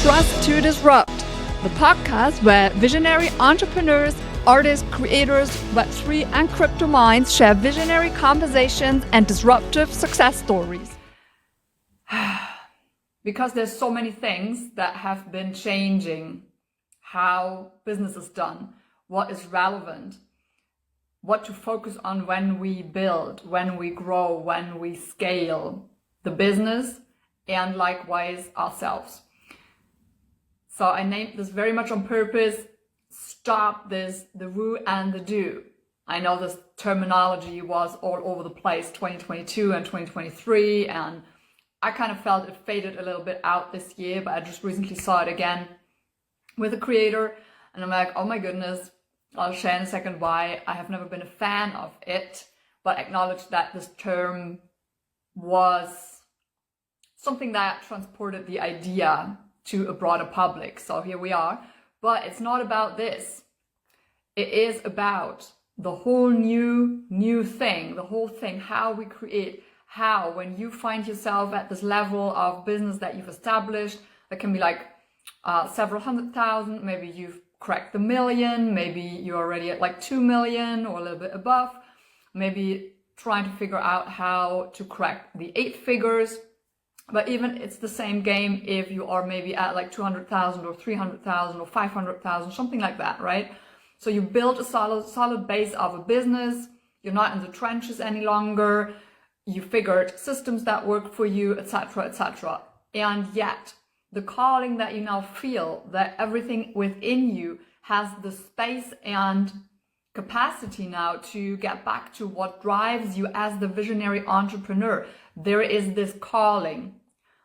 Trust to Disrupt, the podcast where visionary entrepreneurs, artists, creators, Web3 and crypto minds share visionary conversations and disruptive success stories. Because there's so many things that have been changing how business is done, what is relevant, what to focus on when we build, when we grow, when we scale the business, and likewise ourselves. So I named this very much on purpose, stop this, the woo and the do. I know this terminology was all over the place 2022 and 2023, and I kind of felt it faded a little bit out this year, but I just recently saw it again with a creator, and I'm like, oh my goodness, I'll share in a second why I have never been a fan of it, but acknowledge that this term was something that transported the idea to a broader public. So here we are, but it's not about this. It is about the whole new thing, the whole thing, how we create, how when you find yourself at this level of business that you've established, that can be like several 100,000, maybe you've cracked the million, maybe you're already at like 2 million or a little bit above, maybe trying to figure out how to crack the 8 figures. But even it's the same game if you are maybe at like 200,000 or 300,000 or 500,000, something like that, right? So you build a solid base of a business, you're not in the trenches any longer, you figured systems that work for you, etc., etc. And yet the calling that you now feel, that everything within you has the space and capacity now to get back to what drives you as the visionary entrepreneur. There is this calling.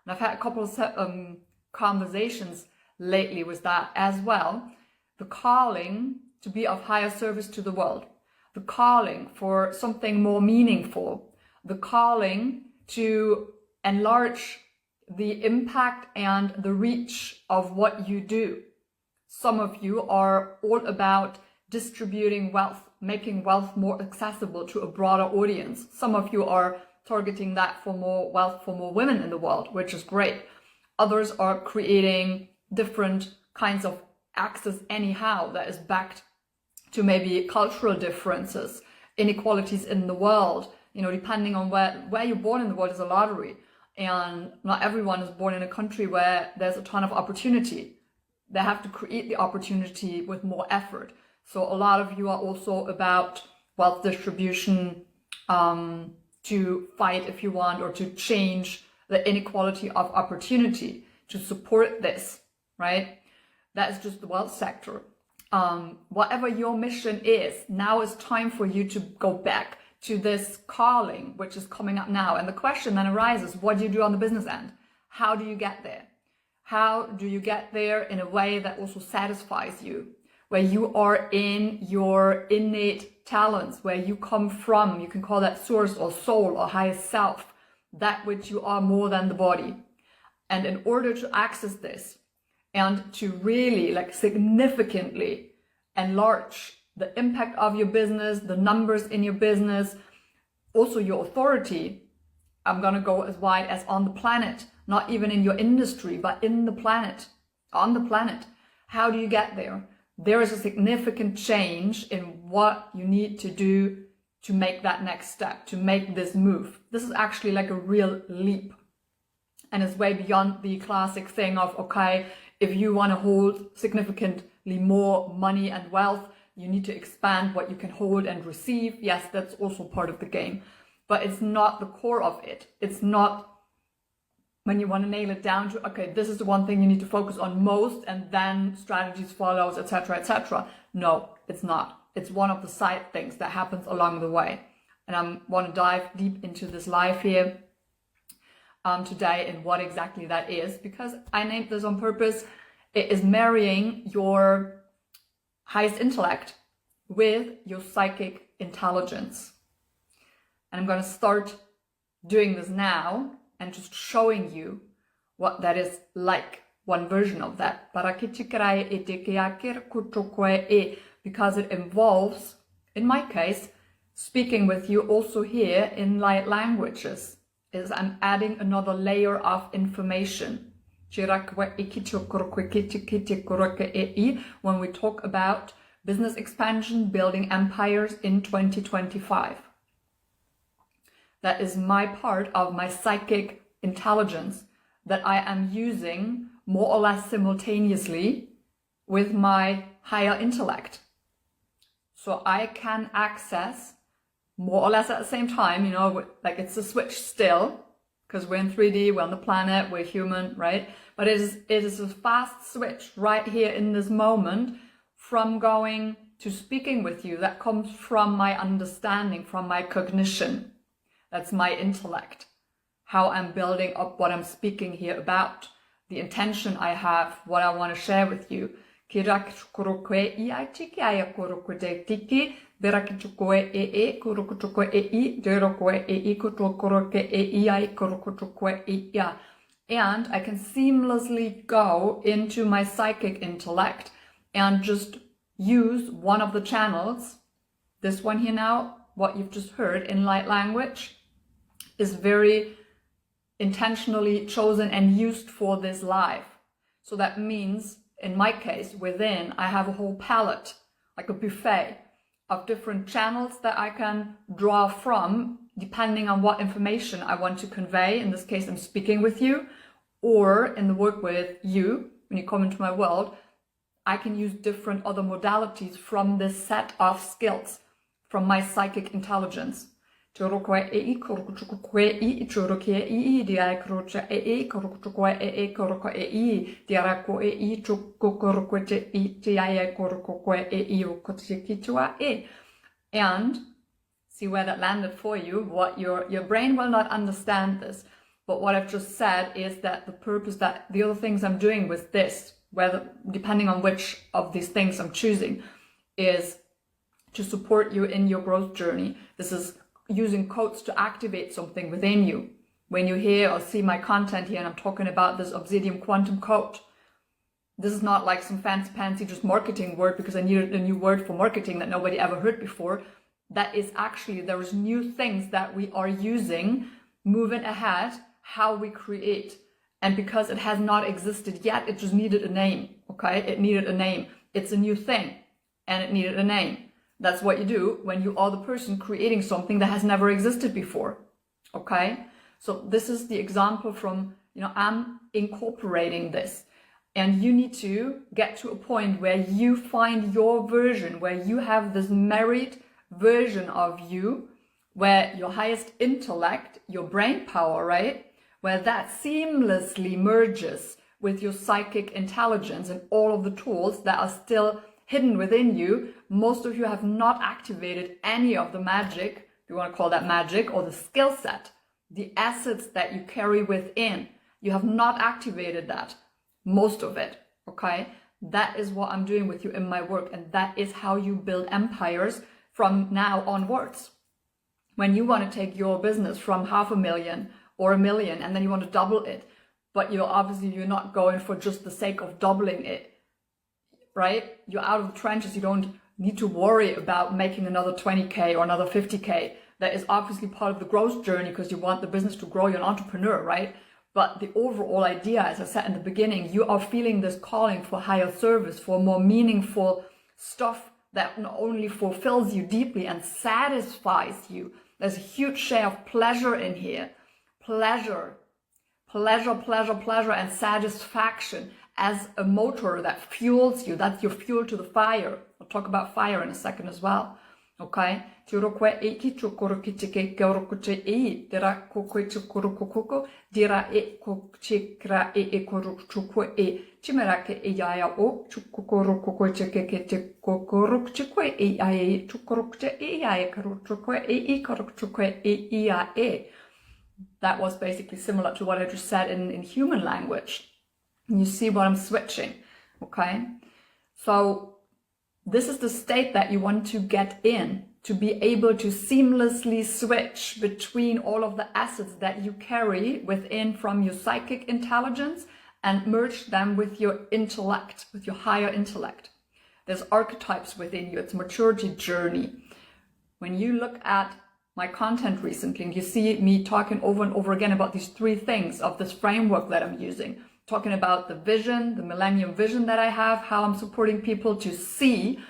And I've had a couple of conversations lately with that as well. The calling to be of higher service to the world. The calling for something more meaningful. The calling to enlarge the impact and the reach of what you do. Some of you are all about distributing wealth, making wealth more accessible to a broader audience. Some of you are targeting that for more wealth for more women in the world, which is great. Others are creating different kinds of access anyhow that is backed to maybe cultural differences, inequalities in the world. You know, depending on where you're born in the world is a lottery. And not everyone is born in a country where there's a ton of opportunity. They have to create the opportunity with more effort. So a lot of you are also about wealth distribution, to fight if you want, or to change the inequality of opportunity, to support this, right? That is just the wealth sector. Whatever your mission is, now is time for you to go back to this calling, which is coming up now. And the question then arises, what do you do on the business end? How do you get there? How do you get there in a way that also satisfies you, where you are in your innate talents, where you come from? You can call that source or soul or highest self, that which you are more than the body. And in order to access this and to really like significantly enlarge the impact of your business, the numbers in your business, also your authority, I'm going to go as wide as on the planet, not even in your industry, but in the planet, on the planet. How do you get there? There is a significant change in what you need to do to make that next step, to make this move. This is actually like a real leap. And it's way beyond the classic thing of, okay, if you want to hold significantly more money and wealth, you need to expand what you can hold and receive. Yes, that's also part of the game, but it's not the core of it. It's not when you want to nail it down to, okay, this is the one thing you need to focus on most and then strategies follows, etc., etc. No, it's not. It's one of the side things that happens along the way. And I want to dive deep into this live here today and what exactly that is, because I named this on purpose. It is marrying your highest intellect with your psychic intelligence. And I'm going to start doing this now and just showing you what that is like, one version of that. Because it involves, in my case, speaking with you also here in light languages. Is I'm adding another layer of information. when we talk about business expansion, building empires in 2025. That is my part of my psychic intelligence that I am using more or less simultaneously with my higher intellect. So I can access more or less at the same time, you know, like it's a switch still, because we're in 3D, we're on the planet, we're human, right? But it is a fast switch right here in this moment from going to speaking with you. That comes from my understanding, from my cognition. That's my intellect. How I'm building up what I'm speaking here about, the intention I have, what I want to share with you. And I can seamlessly go into my psychic intellect and just use one of the channels. This one here now, what you've just heard in light language, is very intentionally chosen and used for this live. So that means, in my case, within, I have a whole palette, like a buffet of different channels that I can draw from depending on what information I want to convey. In this case, I'm speaking with you, or in the work with you, when you come into my world, I can use different other modalities from this set of skills, from my psychic intelligence. And see where that landed for you. What your brain will not understand this, but what I've just said is that the purpose, that the other things I'm doing with this, whether depending on which of these things I'm choosing, is to support you in your growth journey. This is using codes to activate something within you. When you hear or see my content here and I'm talking about this Obsidian quantum code, this is not like some fancy just marketing word because I needed a new word for marketing that nobody ever heard before. That is actually, there's new things that we are using, moving ahead, how we create. And because it has not existed yet, it just needed a name, okay? It needed a name. It's a new thing and it needed a name. That's what you do when you are the person creating something that has never existed before, okay? So this is the example from, you know, I'm incorporating this. And you need to get to a point where you find your version, where you have this married version of you, where your highest intellect, your brain power, right? Where that seamlessly merges with your psychic intelligence and all of the tools that are still hidden within you. Most of you have not activated any of the magic, if you want to call that magic, or the skill set, the assets that you carry within. You have not activated that, most of it, okay? That is what I'm doing with you in my work, and that is how you build empires from now onwards. When you want to take your business from 500,000 or 1 million, and then you want to double it, but you're not going for just the sake of doubling it, right? You're out of the trenches. You don't need to worry about making another 20K or another 50K. That is obviously part of the growth journey because you want the business to grow. You're an entrepreneur, right? But the overall idea, as I said in the beginning, you are feeling this calling for higher service, for more meaningful stuff that not only fulfills you deeply and satisfies you. There's a huge share of pleasure in here. Pleasure, and satisfaction as a motor that fuels you. That's your fuel to the fire. I'll talk about fire in a second as well. Okay? That was basically similar to what I just said in human language. You see what I'm switching, okay? So this is the state that you want to get in, to be able to seamlessly switch between all of the assets that you carry within from your psychic intelligence and merge them with your intellect, with your higher intellect. There's archetypes within you. It's a maturity journey. When you look at my content recently and you see me talking over and over again about these 3 things of this framework that I'm using, talking about the vision, the millennium vision that I have, how I'm supporting people to see,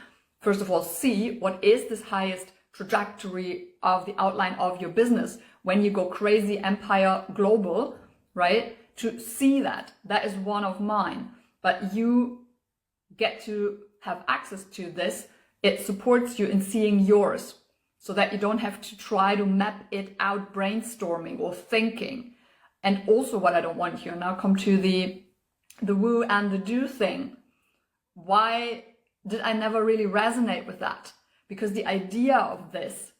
first of all, see what is this highest trajectory of the outline of your business when you go crazy empire global, right? To see that. That is one of mine. But you get to have access to this. It supports you in seeing yours so that you don't have to try to map it out brainstorming or thinking. And also what I don't want here, now come to the woo and the do thing. Why did I never really resonate with that? Because the idea of this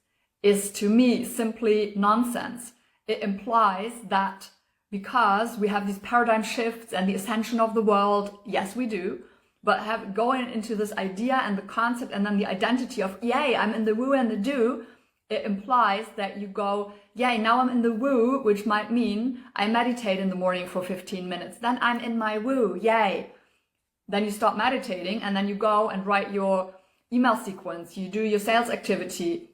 is to me simply nonsense. It implies that because we have these paradigm shifts and the ascension of the world, yes we do, but going into this idea and the concept and then the identity of, yay, I'm in the woo and the do, it implies that you go, yay, now I'm in the woo, which might mean I meditate in the morning for 15 minutes. Then I'm in my woo, yay. Then you stop meditating and then you go and write your email sequence, you do your sales activity,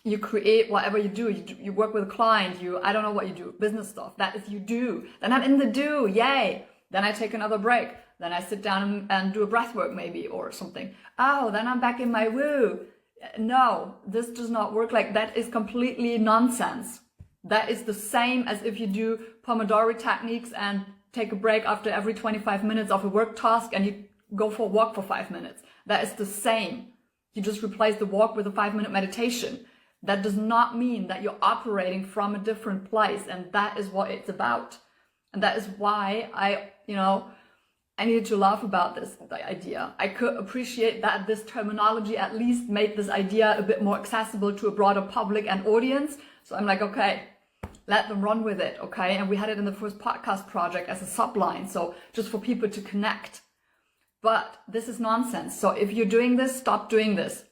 you create whatever you do, you work with a client, I don't know what you do, business stuff, that is you do. Then I'm in the do, yay. Then I take another break. Then I sit down and do a breath work maybe or something. Oh, then I'm back in my woo. No, this does not work like that. Is completely nonsense. That is the same as if you do Pomodoro techniques and take a break after every 25 minutes of a work task and you go for a walk for 5 minutes. That is the same. You just replace the walk with a 5-minute meditation. That does not mean that you're operating from a different place, and that is what it's about. And that is why I needed to laugh about this idea. I could appreciate that this terminology at least made this idea a bit more accessible to a broader public and audience. So I'm like, okay, let them run with it, okay? And we had it in the first podcast project as a subline, so just for people to connect. But this is nonsense. So if you're doing this, stop doing this.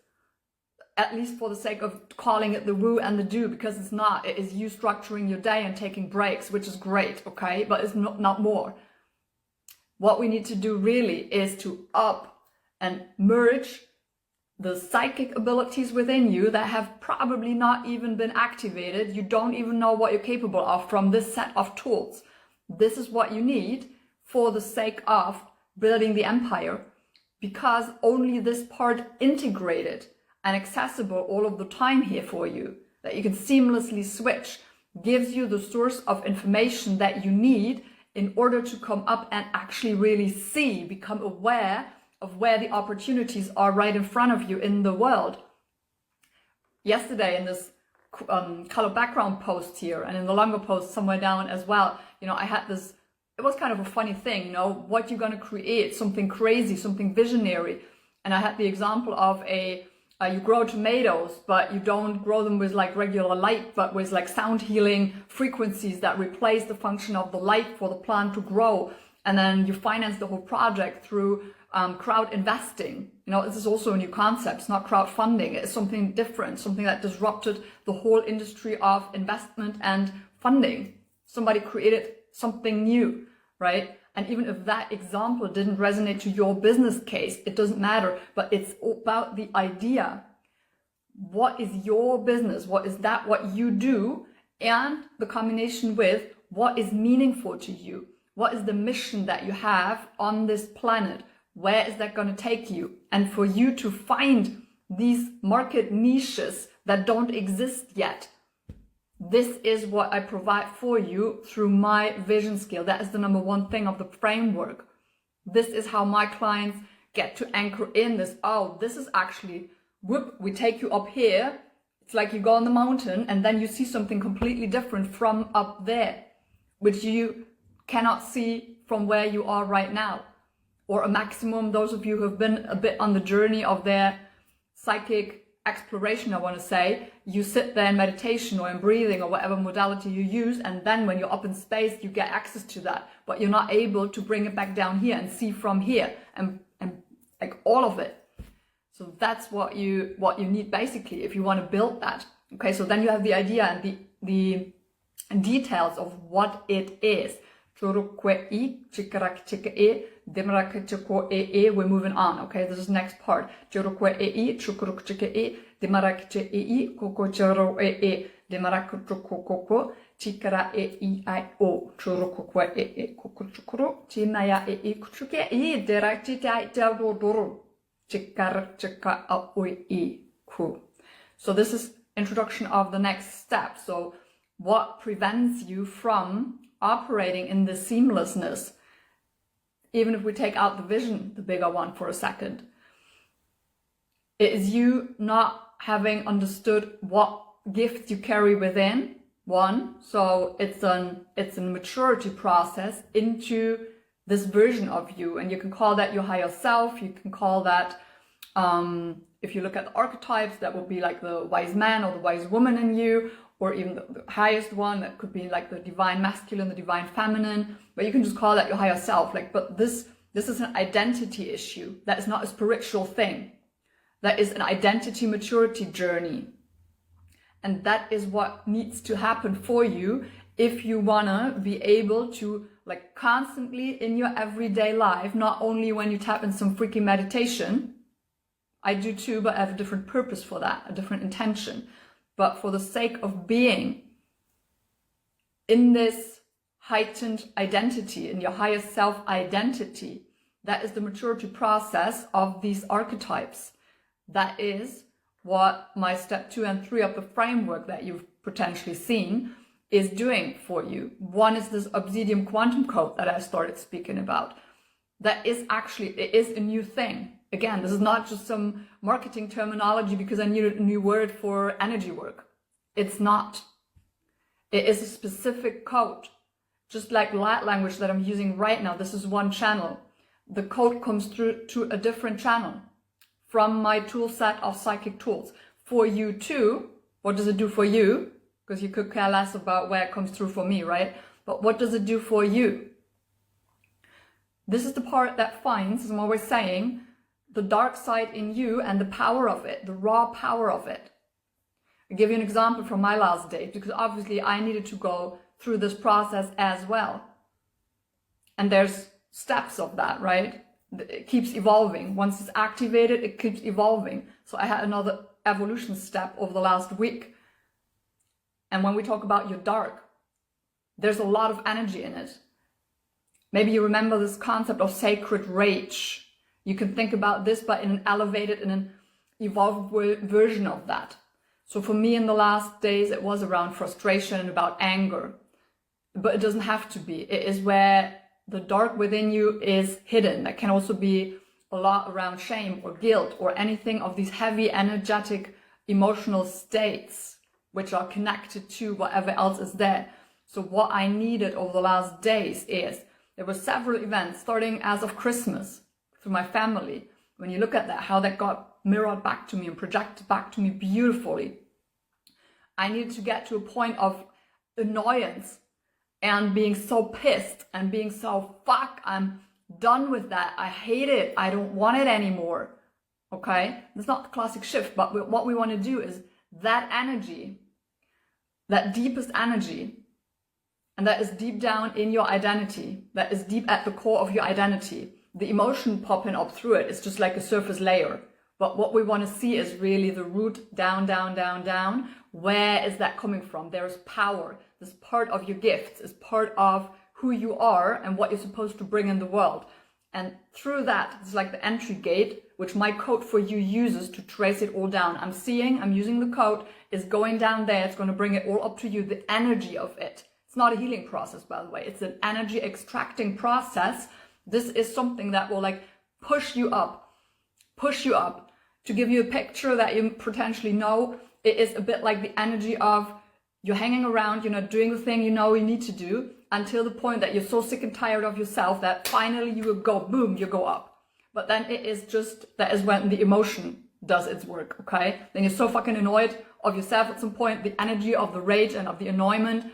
At least for the sake of calling it the woo and the do, because it's not. It is you structuring your day and taking breaks, which is great, okay? But it's not more. What we need to do really is to up and merge the psychic abilities within you that have probably not even been activated. You don't even know what you're capable of from this set of tools. This is what you need for the sake of building the empire, because only this part integrated and accessible all of the time here for you, that you can seamlessly switch, gives you the source of information that you need in order to come up and actually really see, become aware of where the opportunities are right in front of you in the world. Yesterday in this color background post here and in the longer post somewhere down as well, I had this, it was kind of a funny thing, what you're going to create, something crazy, something visionary. And I had the example of you grow tomatoes, but you don't grow them with like regular light, but with like sound healing frequencies that replace the function of the light for the plant to grow. And then you finance the whole project through crowd investing. This is also a new concept. It's not crowdfunding. It's something different, something that disrupted the whole industry of investment and funding. Somebody created something new, right? And even if that example didn't resonate to your business case, it doesn't matter, but it's about the idea. What is your business? What is that, what you do? And the combination with what is meaningful to you? What is the mission that you have on this planet? Where is that going to take you? And for you to find these market niches that don't exist yet, this is what I provide for you through my vision skill. That is the number one thing of the framework. This is how my clients get to anchor in this. Oh, this is actually, whoop, we take you up here. It's like you go on the mountain and then you see something completely different from up there, which you cannot see from where you are right now. Or a maximum, those of you who have been a bit on the journey of their psychic exploration, I want to say, you sit there in meditation or in breathing or whatever modality you use, and then when you're up in space you get access to that, but you're not able to bring it back down here and see from here and like all of it. So that's what you need basically if you want to build that. Okay, so then you have the idea and the details of what it is. We're moving on, okay? This is the next part. chikara e I I o churukukwe e kukuchukuru chinaya e kuchuke I derakchita dodoro chikar chika aoi I ku. So this is introduction of the next step. So what prevents you from operating in the seamlessness? Even if we take out the vision, the bigger one, for a second, it is you not having understood what gifts you carry within. One, so it's a maturity process into this version of you, and you can call that your higher self. You can call that, if you look at the archetypes, that would be like the wise man or the wise woman in you, or even the highest one, that could be like the divine masculine, the divine feminine, but you can just call that your higher self. Like, but this is an identity issue. That is not a spiritual thing. That is an identity maturity journey. And that is what needs to happen for you if you wanna be able to, like, constantly in your everyday life, not only when you tap in some freaky meditation. I do too, but I have a different purpose for that, a different intention. But for the sake of being in this heightened identity, in your highest self identity, that is the maturity process of these archetypes. That is what my step 2 and 3 of the framework that you've potentially seen is doing for you. One is this Obsidian quantum code that I started speaking about. That is actually, it is a new thing. Again, this is not just some marketing terminology because I needed a new word for energy work. It's not. It is a specific code. Just like light language that I'm using right now, this is one channel. The code comes through to a different channel from my tool set of psychic tools. For you too, what does it do for you? Because you could care less about where it comes through for me, right? But what does it do for you? This is the part that finds, as I'm always saying, the dark side in you and the power of it, the raw power of it. I'll give you an example from my last date, because obviously I needed to go through this process as well. And there's steps of that, right? It keeps evolving. Once it's activated, it keeps evolving. So I had another evolution step over the last week. And when we talk about your dark, there's a lot of energy in it. Maybe you remember this concept of sacred rage. You can think about this, but in an elevated, in an evolved version of that. So for me in the last days, it was around frustration and about anger. But it doesn't have to be. It is where the dark within you is hidden. That can also be a lot around shame or guilt or anything of these heavy, energetic, emotional states which are connected to whatever else is there. So what I needed over the last days is, there were several events starting as of Christmas through my family. When you look at that, how that got mirrored back to me and projected back to me beautifully. I needed to get to a point of annoyance and being so pissed and being so, fuck, I'm done with that. I hate it. I don't want it anymore. Okay? It's not the classic shift, but what we want to do is that energy, that deepest energy, and that is deep down in your identity, that is deep at the core of your identity. The emotion popping up through it is just like a surface layer. But what we want to see is really the root down, down, down, down. Where is that coming from? There is power. This part of your gifts is part of who you are and what you're supposed to bring in the world. And through that, it's like the entry gate, which my code for you uses to trace it all down. I'm using the code, is going down there. It's going to bring it all up to you, the energy of it. It's not a healing process, by the way. It's an energy extracting process. This is something that will like push you up. To give you a picture that you potentially know, it is a bit like the energy of you're hanging around, you're not doing the thing you know you need to do until the point that you're so sick and tired of yourself that finally you will go, boom, you go up. But then it is just, that is when the emotion does its work, okay? Then you're so fucking annoyed of yourself at some point, the energy of the rage and of the annoyment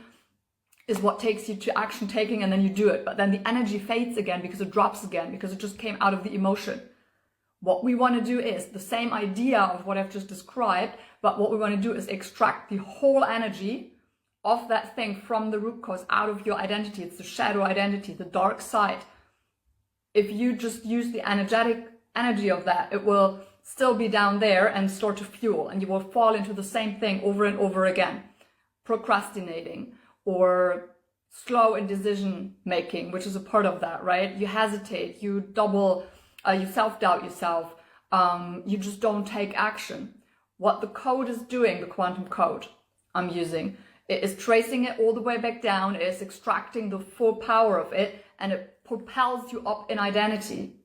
is what takes you to action taking, and then you do it. But then the energy fades again because it drops again, because it just came out of the emotion. What we want to do is the same idea of what I've just described, but what we want to do is extract the whole energy of that thing from the root cause out of your identity. It's the shadow identity, the dark side. If you just use the energetic energy of that, it will still be down there and start to fuel, and you will fall into the same thing over and over again. Procrastinating, or slow in decision making, which is a part of that, right? You hesitate, you you self-doubt yourself, you just don't take action. What the code is doing, the quantum code I'm using, it is tracing it all the way back down, it is extracting the full power of it, and it propels you up in identity.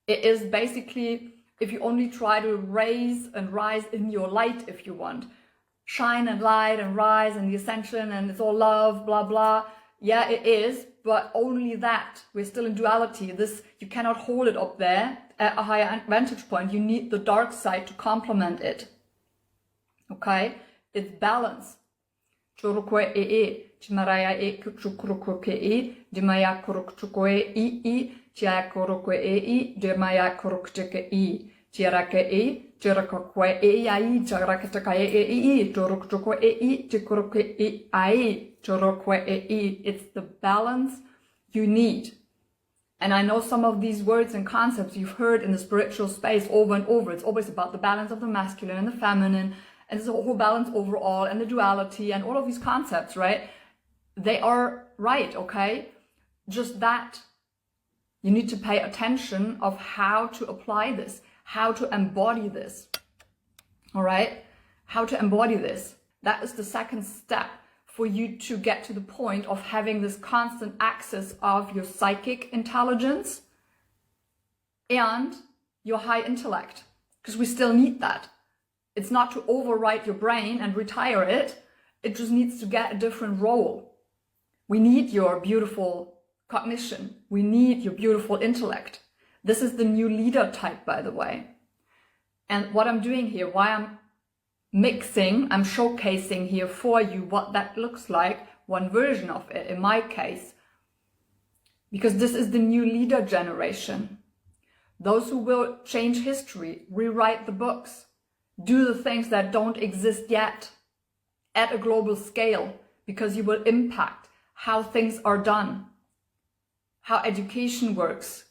It is basically, if you only try to raise and rise in your light, if you want, shine and light and rise and the ascension and it's all love, blah, blah. Yeah, it is, but only that. We're still in duality. This, you cannot hold it up there at a higher vantage point. You need the dark side to complement it. Okay? It's balance. It's the balance you need. And I know some of these words and concepts you've heard in the spiritual space over and over. It's always about the balance of the masculine and the feminine, and it's a whole balance overall, and the duality, and all of these concepts, right? They are right, okay? Just that you need to pay attention of how to apply this, how to embody this, all right? How to embody this. That is the second step for you to get to the point of having this constant access of your psychic intelligence and your high intellect, because we still need that. It's not to override your brain and retire it. It just needs to get a different role. We need your beautiful cognition. We need your beautiful intellect. This is the new leader type, by the way. And what I'm doing here, why I'm showcasing here for you what that looks like, one version of it in my case, because this is the new leader generation. Those who will change history, rewrite the books, do the things that don't exist yet at a global scale, because you will impact how things are done, how education works,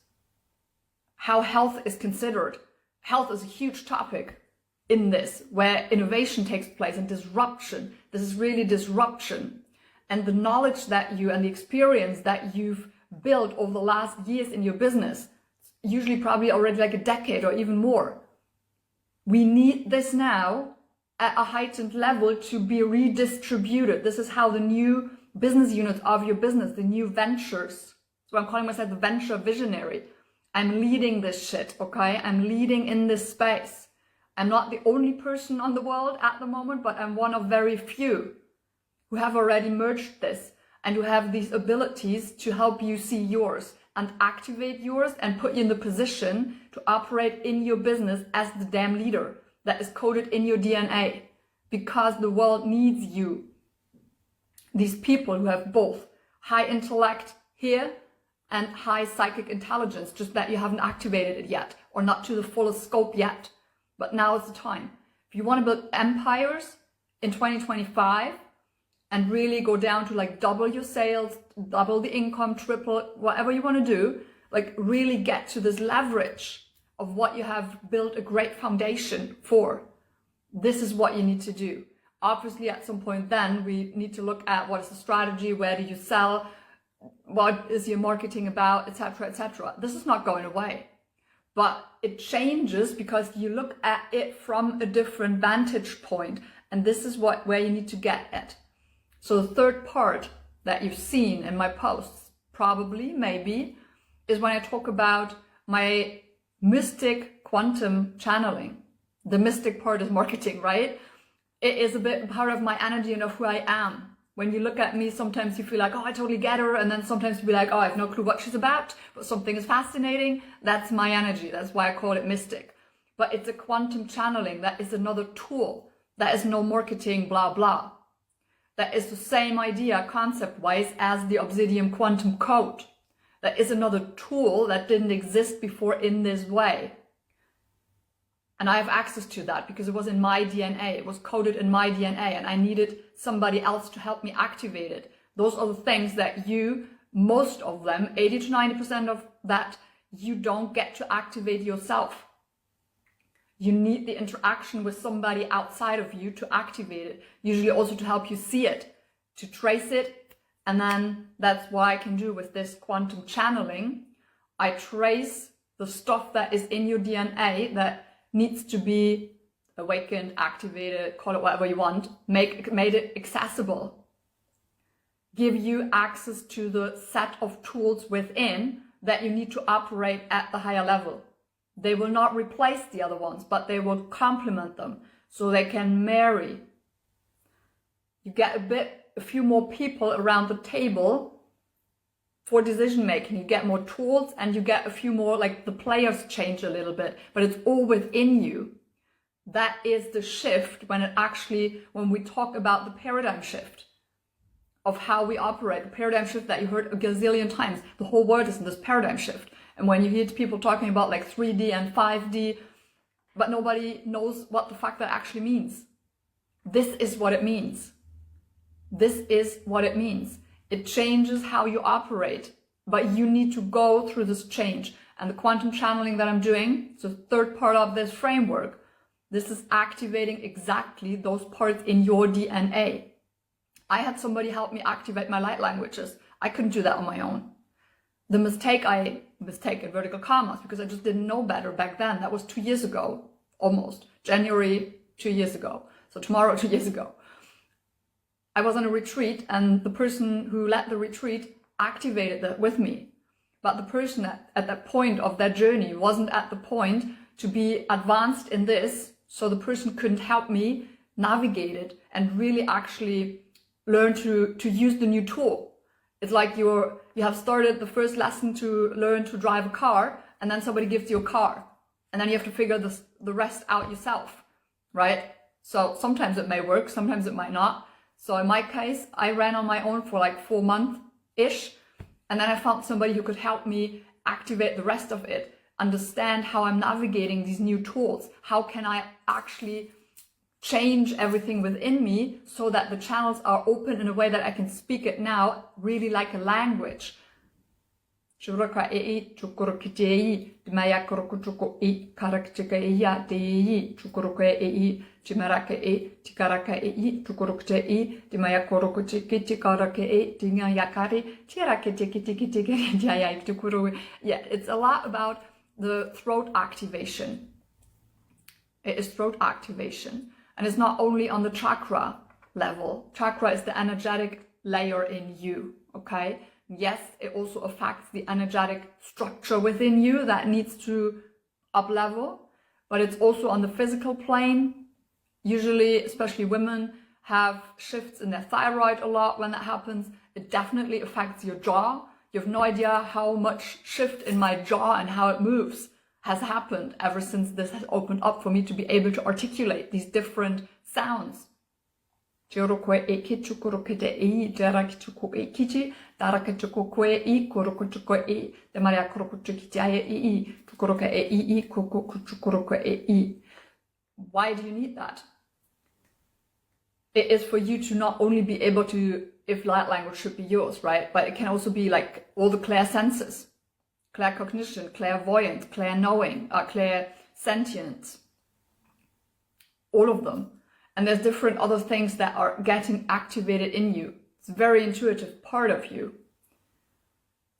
how health is considered. Health is a huge topic in this, where innovation takes place and disruption. This is really disruption. And the knowledge that you and the experience that you've built over the last years in your business, usually probably already like a decade or even more. We need this now at a heightened level to be redistributed. This is how the new business units of your business, the new ventures. So I'm calling myself the venture visionary. I'm leading this shit, okay? I'm leading in this space. I'm not the only person on the world at the moment, but I'm one of very few who have already merged this and who have these abilities to help you see yours and activate yours and put you in the position to operate in your business as the damn leader that is coded in your DNA, because the world needs you. These people who have both high intellect here and high psychic intelligence, just that you haven't activated it yet or not to the fullest scope yet. But now is the time. If you want to build empires in 2025 and really go down to like double your sales, double the income, triple, whatever you want to do, like really get to this leverage of what you have built a great foundation for. This is what you need to do. Obviously, at some point then we need to look at what is the strategy, where do you sell, what is your marketing about, etc., etc. This is not going away. But it changes because you look at it from a different vantage point, and this is where you need to get at. So the third part that you've seen in my posts, probably, maybe, is when I talk about my mystic quantum channeling. The mystic part is marketing, right? It is a bit part of my energy and of who I am. When you look at me, sometimes you feel like, oh, I totally get her. And then sometimes you be like, oh, I have no clue what she's about, but something is fascinating. That's my energy. That's why I call it mystic. But it's a quantum channeling. That is another tool. That is no marketing, blah, blah. That is the same idea concept-wise as the Obsidian quantum code. That is another tool that didn't exist before in this way. And I have access to that because it was in my DNA. It was coded in my DNA, and I needed somebody else to help me activate it. Those are the things that you, most of them, 80 to 90% of that, you don't get to activate yourself. You need the interaction with somebody outside of you to activate it. Usually also to help you see it, to trace it, And then that's what I can do with this quantum channeling. I trace the stuff that is in your DNA that needs to be awakened, activated, call it whatever you want, made it accessible. Give you access to the set of tools within that you need to operate at the higher level. They will not replace the other ones, but they will complement them so they can marry. You get a few more people around the table for decision making. You get more tools and you get a few more, like the players change a little bit, but it's all within you. That is the shift when we talk about the paradigm shift of how we operate, the paradigm shift that you heard a gazillion times. The whole world is in this paradigm shift. And when you hear people talking about like 3D and 5D, but nobody knows what the fuck that actually means. This is what it means. This is what it means. It changes how you operate, but you need to go through this change. And the quantum channeling that I'm doing, so the third part of this framework, this is activating exactly those parts in your DNA. I had somebody help me activate my light languages. I couldn't do that on my own. The mistake in vertical commas, because I just didn't know better back then. That was 2 years ago, almost. January 2 years ago. So tomorrow 2 years ago. I was on a retreat and the person who led the retreat activated that with me. But the person at that point of their journey wasn't at the point to be advanced in this. So the person couldn't help me navigate it and really actually learn to use the new tool. It's like you have started the first lesson to learn to drive a car, and then somebody gives you a car, and then you have to figure the rest out yourself, right? So sometimes it may work, sometimes it might not. So in my case, I ran on my own for like 4 months-ish, and then I found somebody who could help me activate the rest of it, understand how I'm navigating these new tools. How can I actually change everything within me so that the channels are open in a way that I can speak it now, really like a language. Yeah, it's a lot about the throat activation. It is throat activation. And it's not only on the chakra level. Chakra is the energetic layer in you, okay? Yes, it also affects the energetic structure within you that needs to up-level, but it's also on the physical plane. Usually, especially women, have shifts in their thyroid a lot when that happens. It definitely affects your jaw. You have no idea how much shift in my jaw and how it moves has happened ever since this has opened up for me to be able to articulate these different sounds. And why do you need that? It is for you to not only be able to, if light language should be yours, right? But it can also be like all the clair senses. Claircognition, clairvoyance, clair-knowing, clair-sentience. All of them. And there's different other things that are getting activated in you. It's a very intuitive part of you.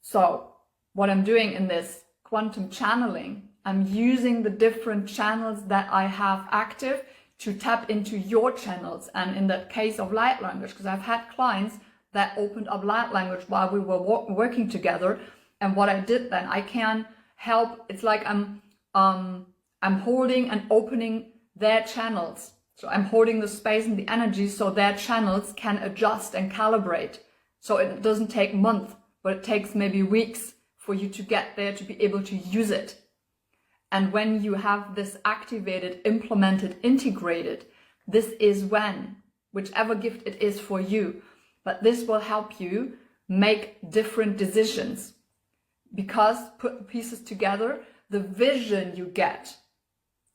So what I'm doing in this quantum channeling, I'm using the different channels that I have active to tap into your channels. And in the case of light language, because I've had clients that opened up light language while we were working together. And what I did then, I can help. It's like I'm holding and opening their channels. So I'm holding the space and the energy so their channels can adjust and calibrate. So it doesn't take months, but it takes maybe weeks for you to get there to be able to use it. And when you have this activated, implemented, integrated, this is when, whichever gift it is for you, but this will help you make different decisions. Because put the pieces together, the vision you get,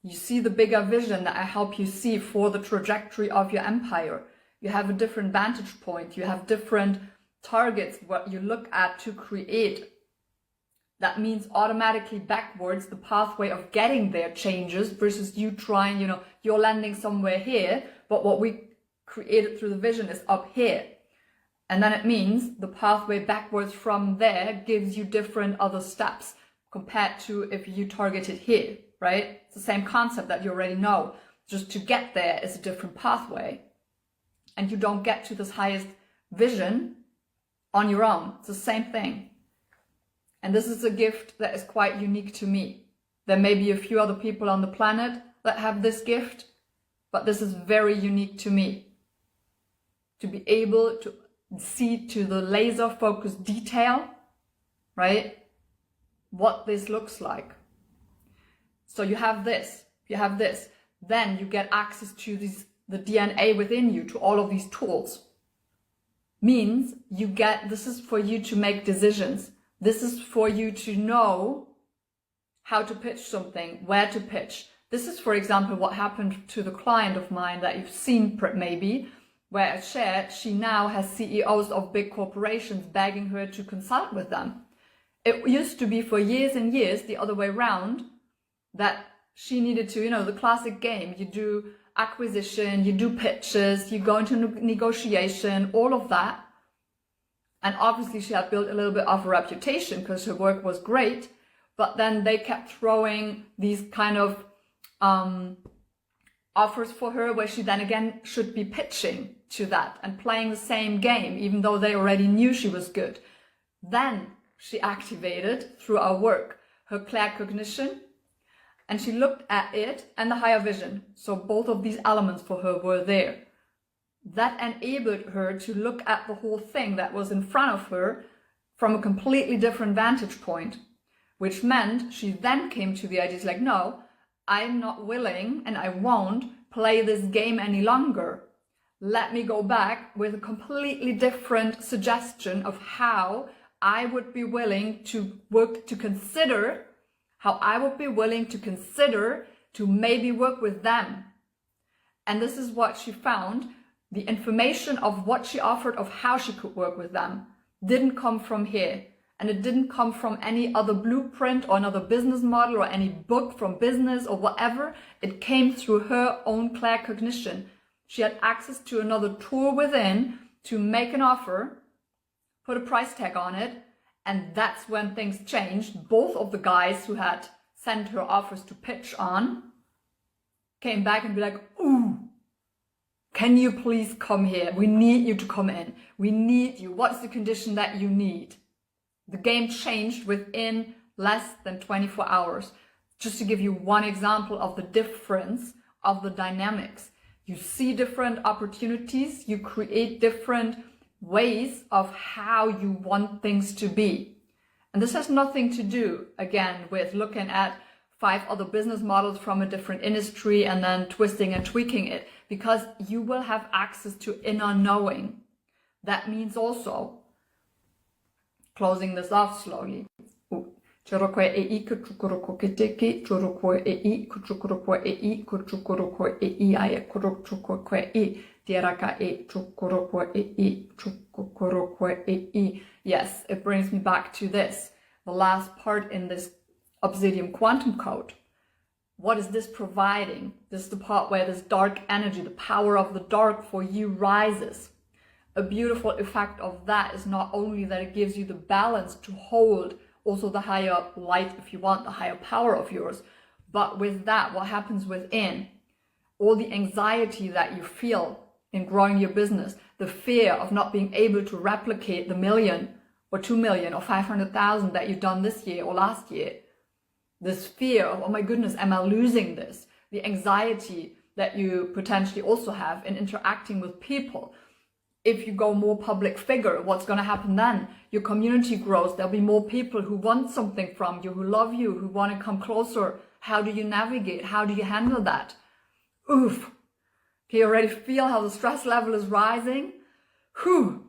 you see the bigger vision that I help you see for the trajectory of your empire. You have a different vantage point. You have different targets, what you look at to create. That means automatically backwards, the pathway of getting there changes versus you trying, you're landing somewhere here, but what we created through the vision is up here. And then it means the pathway backwards from there gives you different other steps compared to if you target it here, right? It's the same concept that you already know. Just to get there is a different pathway. And you don't get to this highest vision on your own. It's the same thing. And this is a gift that is quite unique to me. There may be a few other people on the planet that have this gift, but this is very unique to me. To be able to see to the laser focused detail, right? What this looks like. So you have this, then you get access to the DNA within you, to all of these tools. Means you get, this is for you to make decisions. This is for you to know how to pitch something, where to pitch. This is, for example, what happened to the client of mine that you've seen maybe, where I shared, she now has CEOs of big corporations begging her to consult with them. It used to be for years and years the other way around, that she needed to, the classic game, you do acquisition, you do pitches, you go into negotiation, all of that. And obviously she had built a little bit of a reputation because her work was great, but then they kept throwing these kind of offers for her where she then again should be pitching to that and playing the same game, even though they already knew she was good. Then she activated through our work her claircognition, and she looked at it and the higher vision. So both of these elements for her were there. That enabled her to look at the whole thing that was in front of her from a completely different vantage point, which meant she then came to the idea, it's like, no, I'm not willing and I won't play this game any longer. Let me go back with a completely different suggestion of how I would be willing to consider to maybe work with them. And this is what she found. The information of what she offered of how she could work with them didn't come from here. And it didn't come from any other blueprint or another business model or any book from business or whatever. It came through her own claircognition. She had access to another tool within to make an offer, put a price tag on it, and that's when things changed. Both of the guys who had sent her offers to pitch on came back and be like, ooh, can you please come here? We need you to come in. We need you. What's the condition that you need? The game changed within less than 24 hours. Just to give you one example of the difference of the dynamics. You see different opportunities, you create different ways of how you want things to be. And this has nothing to do, again, with looking at 5 other business models from a different industry and then twisting and tweaking it, because you will have access to inner knowing. That means also, closing this off slowly. Yes, it brings me back to this, the last part in this Obsidian quantum code. What is this providing? This is the part where this dark energy, the power of the dark for you rises. A beautiful effect of that is not only that it gives you the balance to hold also the higher light, if you want, the higher power of yours, but with that, what happens within, all the anxiety that you feel in growing your business, the fear of not being able to replicate the 1 million or 2 million or 500,000 that you've done this year or last year, this fear of, oh my goodness, am I losing this? The anxiety that you potentially also have in interacting with people. If you go more public figure, what's going to happen then? Your community grows. There'll be more people who want something from you, who love you, who want to come closer. How do you navigate? How do you handle that? Oof. Can you already feel how the stress level is rising? Whew.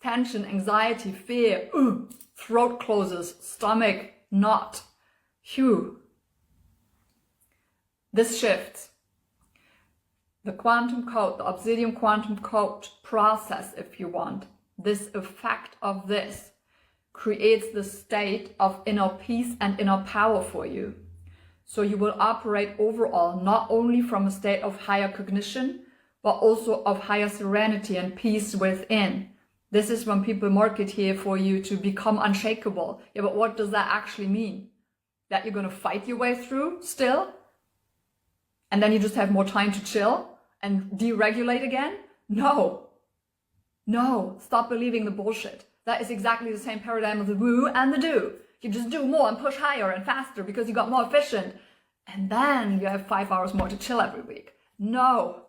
Tension, anxiety, fear. Ooh. Throat closes, stomach knot. Phew. This shifts. The quantum code, the Obsidian quantum code process, if you want, this effect of this creates the state of inner peace and inner power for you. So you will operate overall not only from a state of higher cognition, but also of higher serenity and peace within. This is when people market here for you to become unshakable. Yeah, but what does that actually mean? That you're going to fight your way through still? And then you just have more time to chill and deregulate again? No. No, stop believing the bullshit. That is exactly the same paradigm of the woo and the do. You just do more and push higher and faster because you got more efficient. And then you have 5 hours more to chill every week. No.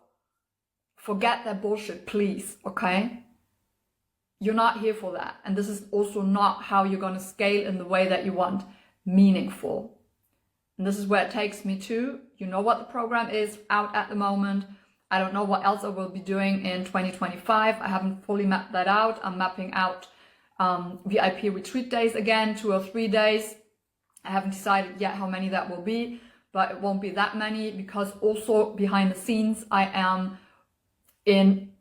Forget that bullshit, please, okay? You're not here for that. And this is also not how you're going to scale in the way that you want, meaningful. And this is where it takes me to, you know what the program is out at the moment. I don't know what else I will be doing in 2025. I haven't fully mapped that out. I'm mapping out VIP retreat days again, 2 or 3 days. I haven't decided yet how many that will be, but it won't be that many because also behind the scenes, I am in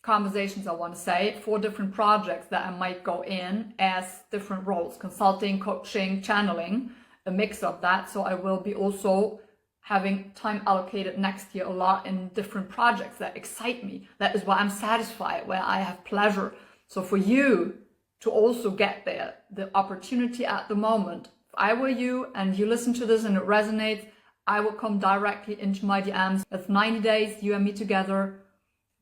conversations, I want to say, 4 different projects that I might go in as different roles, consulting, coaching, channeling, a mix of that. So I will be also having time allocated next year a lot in different projects that excite me. That is why I'm satisfied, where I have pleasure. So for you to also get there, the opportunity at the moment, if I were you and you listen to this and it resonates, I will come directly into my DMs. It's 90 days, you and me together,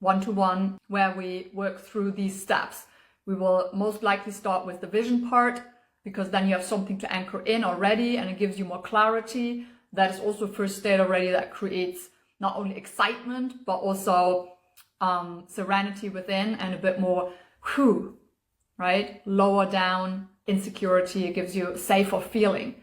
one-to-one, where we work through these steps. We will most likely start with the vision part, because then you have something to anchor in already and it gives you more clarity. That is also first state already that creates not only excitement, but also serenity within and a bit more whew, right? Lower down insecurity. It gives you a safer feeling,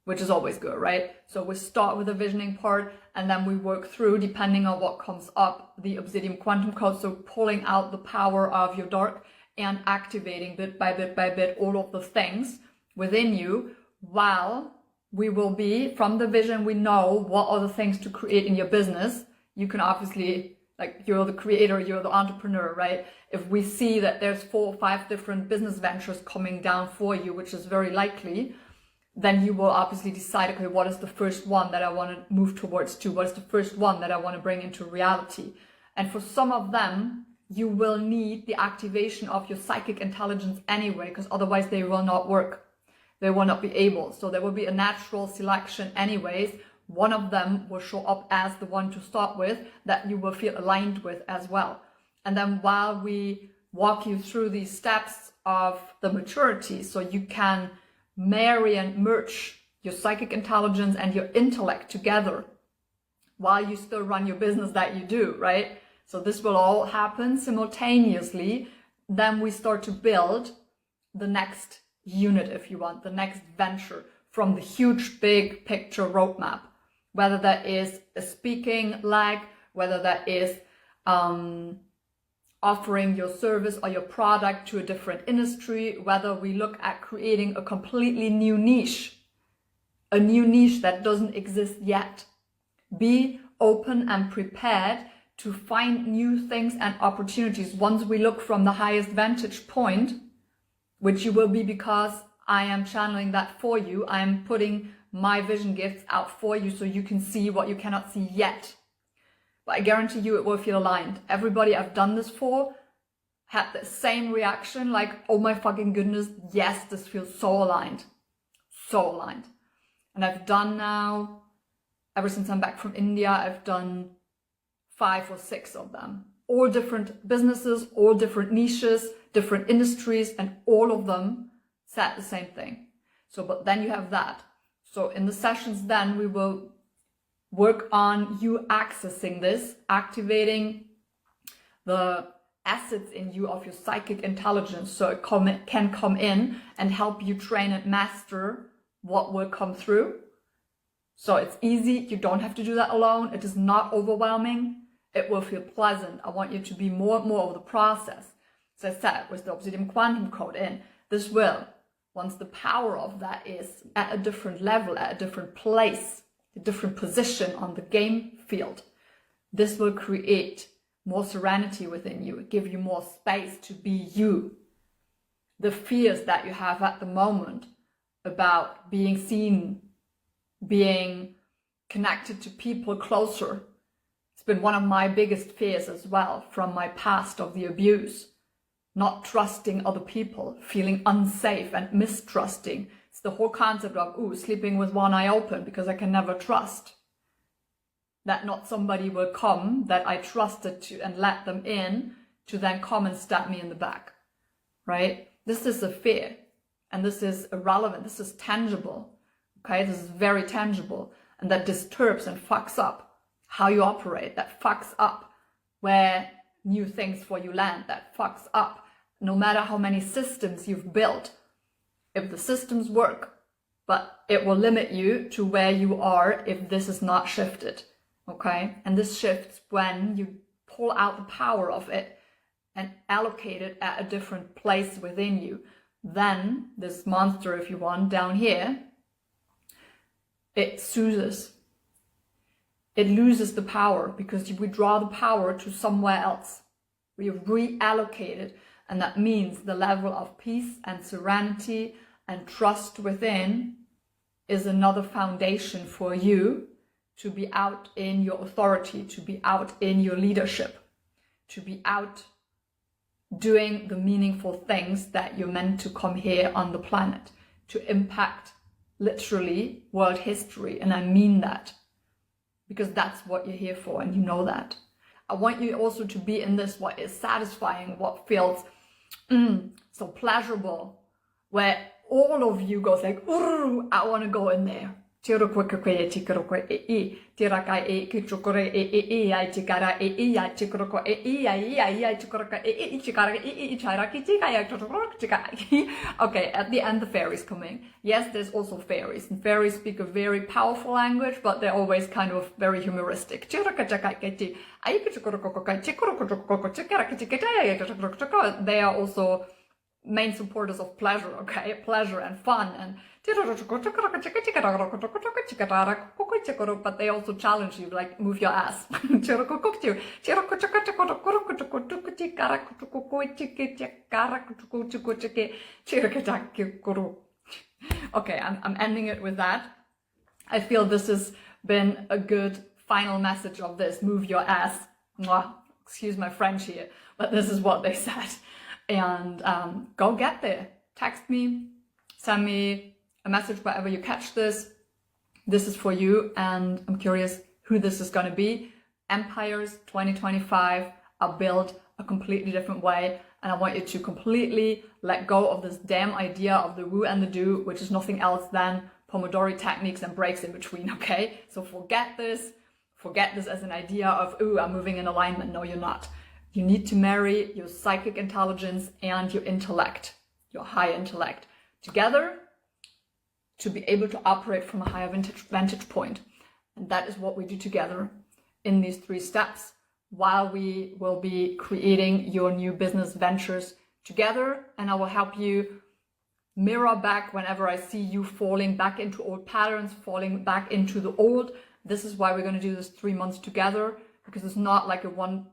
which is always good, right? So we start with the visioning part and then we work through, depending on what comes up, the Obsidian Quantum Code. So pulling out the power of your dark and activating bit by bit by bit all of the things within you, while we will be, from the vision, we know what are the things to create in your business. You can obviously, like, you're the creator, you're the entrepreneur, right? If we see that there's 4 or 5 different business ventures coming down for you, which is very likely, then you will obviously decide, okay, what is the first one that I want to move towards to? What is the first one that I want to bring into reality? And for some of them, you will need the activation of your psychic intelligence anyway, because otherwise they will not work. They will not be able. So there will be a natural selection anyways. One of them will show up as the one to start with that you will feel aligned with as well. And then while we walk you through these steps of the maturity, so you can marry and merge your psychic intelligence and your intellect together while you still run your business that you do, right? So this will all happen simultaneously. Then we start to build the next unit, if you want, the next venture from the huge big picture roadmap, whether that is a speaking leg, whether that is offering your service or your product to a different industry, whether we look at creating a completely new niche, a new niche that doesn't exist yet. Be open and prepared to find new things and opportunities once we look from the highest vantage point, which you will be, because I am channeling that for you. I am putting my vision gifts out for you so you can see what you cannot see yet. But I guarantee you it will feel aligned. Everybody I've done this for had the same reaction, like, oh my fucking goodness, yes, this feels so aligned. So aligned. And I've done now, ever since I'm back from India, I've done 5 or 6 of them. All different businesses, all different niches, different industries, and all of them said the same thing. So, but then you have that. So in the sessions then we will work on you accessing this, activating the assets in you of your psychic intelligence so it can come in and help you train and master what will come through. So it's easy. You don't have to do that alone. It is not overwhelming. It will feel pleasant. I want you to be more and more of the process. As I said, with the Obsidian Quantum Code in, this will, once the power of that is at a different level, at a different place, a different position on the game field, this will create more serenity within you, give you more space to be you. The fears that you have at the moment about being seen, being connected to people closer, it's been one of my biggest fears as well from my past of the abuse. not trusting other people, feeling unsafe and mistrusting. It's the whole concept of, sleeping with one eye open because I can never trust. That not somebody will come that I trusted to and let them in to then come and stab me in the back, right? This is a fear, and this is irrelevant. This is tangible, okay? This is very tangible, and that disturbs and fucks up how you operate. That fucks up where new things for you land. That fucks up no matter how many systems you've built. If the systems work, but it will limit you to where you are if this is not shifted. Okay, and this shifts when you pull out the power of it and allocate it at a different place within you. Then this monster, if you want, down here, it soothes. It loses the power because we draw the power to somewhere else. We reallocate it, and that means the level of peace and serenity and trust within is another foundation for you to be out in your authority, to be out in your leadership, to be out doing the meaningful things that you're meant to come here on the planet, to impact literally world history. And I mean that, because that's what you're here for, and you know that. I want you also to be in this, what is satisfying, what feels so pleasurable, where all of you goes like, I want to go in there. Okay, at the end the fairies coming. Yes, there's also fairies, and fairies speak a very powerful language, but they're always kind of very humoristic. They are also main supporters of pleasure, okay? Pleasure and fun, and but they also challenge you, like, move your ass. Okay, I'm ending it with that. I feel this has been a good final message of this. Move your ass. Mwah. Excuse my French here, but this is what they said. And go get there. Text me, send me a message wherever you catch this. This is for you, and I'm curious who this is going to be. Empires 2025 are built a completely different way, and I want you to completely let go of this damn idea of the woo and the do, which is nothing else than Pomodori techniques and breaks in between, okay? So forget this as an idea of, I'm moving in alignment. No, you're not. You need to marry your psychic intelligence and your intellect, your high intellect, together to be able to operate from a higher vantage point. And that is what we do together in these 3 steps, while we will be creating your new business ventures together. And I will help you mirror back whenever I see you falling back into old patterns, falling back into the old. This is why we're going to do this 3 months together, because it's not like a one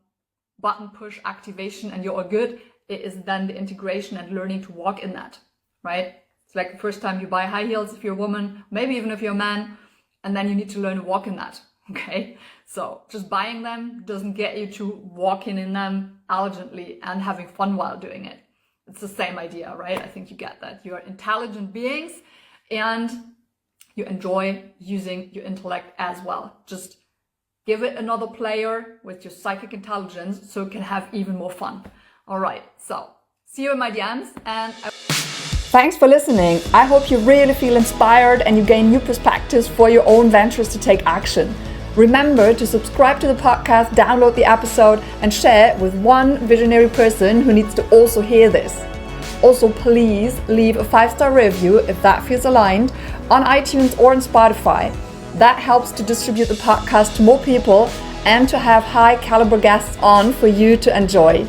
button push activation and you're all good. It is then the integration and learning to walk in that, right? It's like the first time you buy high heels if you're a woman, maybe even if you're a man, and then you need to learn to walk in that, okay? So just buying them doesn't get you to walking in them elegantly and having fun while doing it. It's the same idea, right? I think you get that. You're intelligent beings and you enjoy using your intellect as well. Just give it another player with your psychic intelligence so it can have even more fun. All right, so see you in my DMs, and thanks for listening. I hope you really feel inspired and you gain new perspectives for your own ventures to take action. Remember to subscribe to the podcast, download the episode, and share it with one visionary person who needs to also hear this. Also, please leave a 5-star review if that feels aligned on iTunes or on Spotify. That helps to distribute the podcast to more people and to have high caliber guests on for you to enjoy.